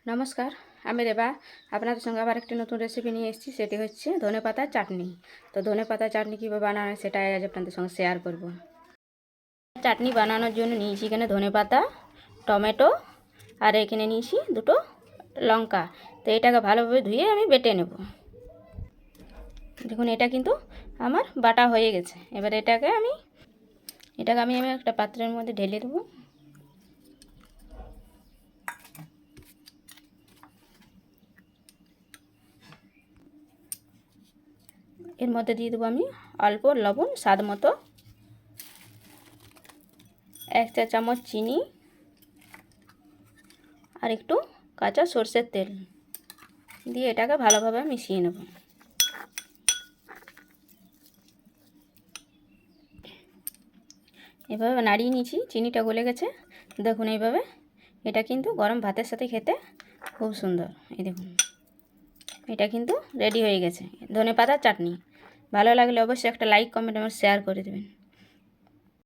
নমস্কার, আমি রেবা। আপনাদের সঙ্গে আবার একটি নতুন রেসিপি নিয়ে এসেছি। সেটি হচ্ছে ধনেপাতার চাটনি। তো ধনেপাতার চাটনি কীভাবে বানানো হয় সেটাই আজ আপনাদের সঙ্গে শেয়ার করব। চাটনি বানানোর জন্য নিয়েছি এখানে ধনেপাতা, টমেটো, আর এখানে নিয়েছি দুটো লঙ্কা। তো এটাকে ভালোভাবে ধুয়ে আমি বেটে নেব। দেখুন, এটা কিন্তু আমার বাটা হয়ে গেছে। এবার এটাকে আমি একটা পাত্রের মধ্যে ঢেলে দেবো। এর মধ্যে দিয়ে দেবো আমি অল্প লবণ স্বাদ মতো, 1 চা চামচ চিনি, আর একটু কাঁচা সর্ষের তেল দিয়ে এটাকে ভালোভাবে মিশিয়ে নেব। এভাবে নাড়িয়ে নিয়েছি, চিনিটা গলে গেছে। দেখুন এইভাবে, এটা কিন্তু গরম ভাতের সাথে খেতে খুব সুন্দর। এই দেখুন, এটা কিন্তু রেডি হয়ে গেছে ধনেপাতার চাটনি। ভালো লাগলে অবশ্যই একটা লাইক, কমেন্ট এবং শেয়ার করে দেবেন।